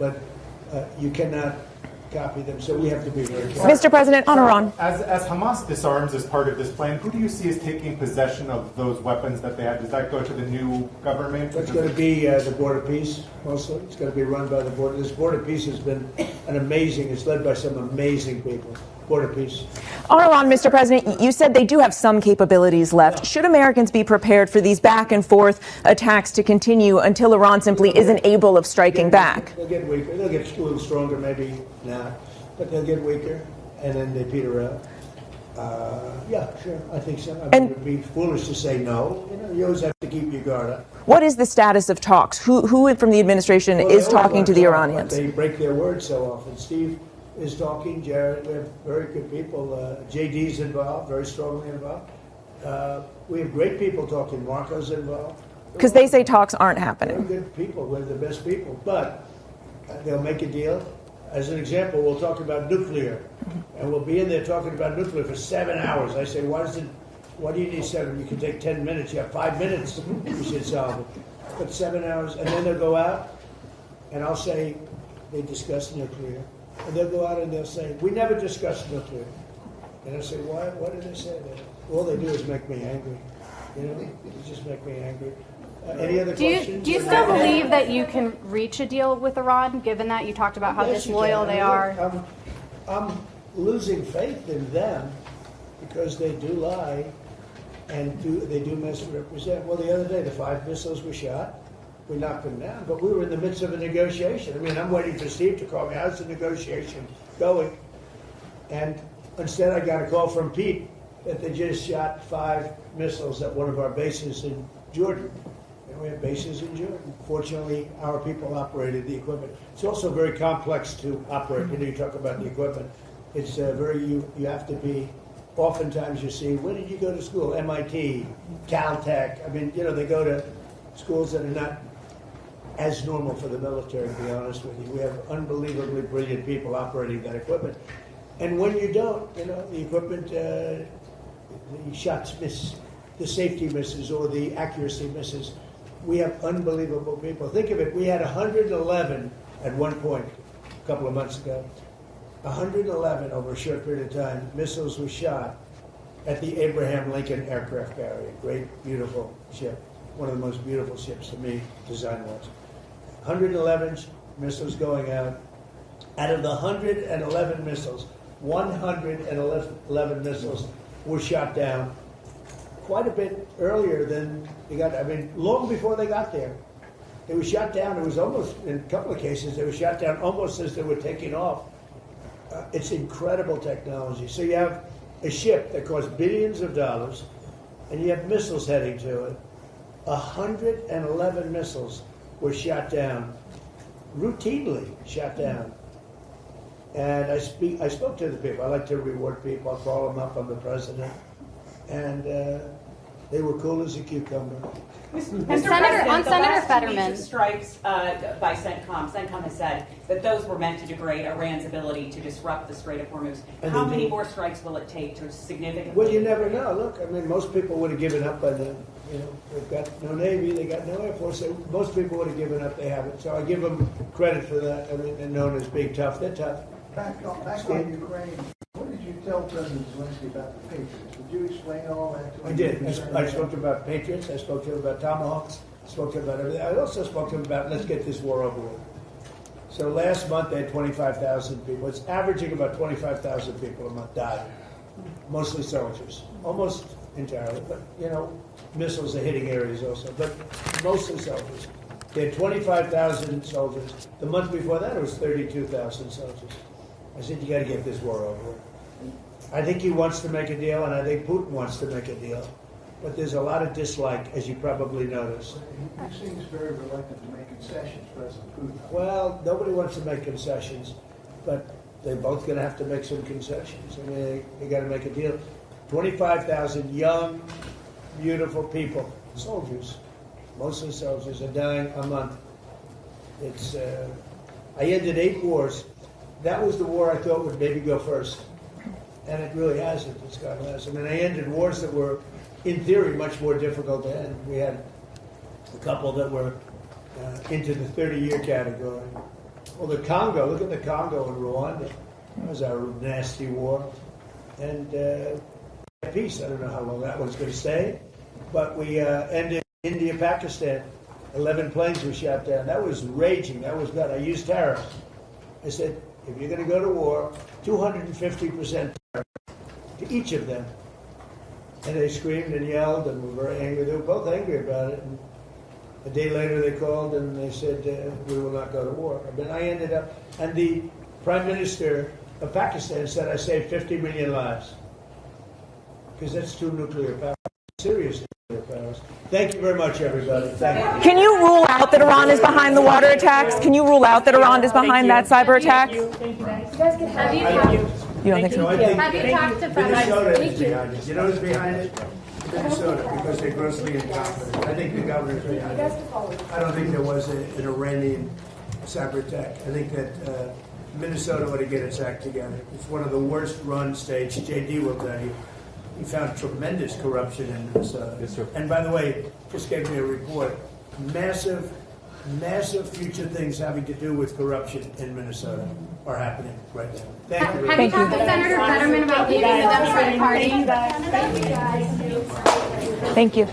but you cannot copy them, so we have to be very careful. Mr. President, on Iran. As Hamas disarms as part of this plan, who do you see as taking possession of those weapons that they had? Does that go to the new government? It's going to be the Board of Peace, mostly. It's going to be run by the Board. This Board of Peace has been it's led by some amazing people. Board of Peace. On Iran, Mr. President, you said they do have some capabilities left. Should Americans be prepared for these back and forth attacks to continue until Iran simply isn't able of striking back? They'll get weaker. They'll get a little stronger, maybe not, but they'll get weaker, and then they peter out. Yeah, sure, I think so. I mean, it would be foolish to say no. You always have to keep your guard up. What is the status of talks? Who from the administration is talking to the Iranians? They break their word so often. Steve is talking. Jared, we have very good people. JD's involved, very strongly involved. We have great people talking. Marco's involved. Because they say talks aren't happening. They're good people. We're the best people. But they'll make a deal. As an example, we'll talk about nuclear. And we'll be in there talking about nuclear for 7 hours. I say, why do you need 7? You can take 10 minutes. You have 5 minutes. You should solve it. But 7 hours. And then they'll go out, and I'll say, they discussed nuclear. And they'll go out and they'll say, we never discussed nuclear. And I'll say, why? Why did they say that? All they do is make me angry. You know, they just make me angry. Any other questions? Do you still believe that you can reach a deal with Iran, given that you talked about how disloyal they are? I'm losing faith in them because they do lie and they do misrepresent. Well, the other day, the 5 missiles were shot. We knocked them down, but we were in the midst of a negotiation. I mean, I'm waiting for Steve to call me. How's the negotiation going? And instead, I got a call from Pete that they just shot 5 missiles at one of our bases in Jordan. And we have bases in Jordan. Fortunately, our people operated the equipment. It's also very complex to operate. You know, you talk about the equipment. It's you have to be, oftentimes you see, where did you go to school? MIT, Caltech. I mean, you know, they go to schools that are not as normal for the military, to be honest with you. We have unbelievably brilliant people operating that equipment. And when you don't, you know, the equipment, the shots miss, the safety misses, or the accuracy misses. We have unbelievable people. Think of it, we had 111 at one point, a couple of months ago. 111 over a short period of time, missiles were shot at the Abraham Lincoln aircraft carrier. Great, beautiful ship. One of the most beautiful ships to me, design-wise. 111 missiles going out. Out of the 111 missiles, 111 missiles were shot down quite a bit earlier than they got. I mean, long before they got there. They were shot down. It was almost, in a couple of cases, they were shot down almost as they were taking off. It's incredible technology. So you have a ship that costs billions of dollars, and you have missiles heading to it. 111 missiles were shot down, routinely shot down. And I spoke to the people. I like to reward people. I call them up. I'm the president. And they were cool as a cucumber. Senator Fetterman. Strikes by CENTCOM. CENTCOM has said that those were meant to degrade Iran's ability to disrupt the Strait of Hormuz. How many more strikes will it take to significantly? Well, you never know. Look, I mean, most people would have given up by then. You know, they've got no Navy, they got no Air Force. Most people would have given up. They haven't. So I give them credit for that. I mean, they're known as being tough. They're tough. Back on Ukraine, what did you tell President Zelensky about the Patriots? Did you explain all that to him? I did. I spoke to him about Patriots. I spoke to him about Tomahawks. I spoke to him about everything. I also spoke to him about, let's get this war over with. So last month they had 25,000 people. It's averaging about 25,000 people a month die. Mostly soldiers. Almost entirely. But, you know, missiles are hitting areas also. But mostly soldiers. They had 25,000 soldiers. The month before that it was 32,000 soldiers. I said, you got to get this war over with. I think he wants to make a deal, and I think Putin wants to make a deal. But there's a lot of dislike, as you probably noticed. He seems very reluctant to make concessions, President Putin. Well, nobody wants to make concessions, but they're both going to have to make some concessions. I mean, they got to make a deal. 25,000 young, beautiful people, soldiers, mostly soldiers, are dying a month. It's. I ended 8 wars. That was the war I thought would maybe go first. And it really hasn't. It's gone less. I mean, I ended wars that were, in theory, much more difficult to end. We had a couple that were into the 30-year category. Well, the Congo, look at the Congo and Rwanda. That was our nasty war. And peace, I don't know how long that one's going to stay. But we ended India, Pakistan. 11 planes were shot down. That was raging. That was bad. I used tariffs. I said, if you're going to go to war, 250% tariff to each of them. And they screamed and yelled and were very angry. They were both angry about it. And a day later they called and they said, we will not go to war. But I ended up, and the Prime Minister of Pakistan said I saved 50 million lives. Because that's 2 nuclear powers, serious nuclear powers. Thank you very much, everybody. Thank you. Can you rule out that Iran is behind the water attacks? Can you rule out that Iran is behind that cyber attack? You don't think No, so? I think Have you talked to Minnesota Thank is you. behind it. You know who's behind it? Minnesota, because they're grossly incompetent. I think the governor's behind it. I don't think there was an Iranian cyber attack. I think that Minnesota ought to get its act together. It's one of the worst run states. JD will tell you. He found tremendous corruption in Minnesota. Yes, sir. And by the way, just gave me a report. Massive future things having to do with corruption in Minnesota are happening right now. Thank you. Have you talked to Senator Fetterman about leaving the Democratic Party? Thank you.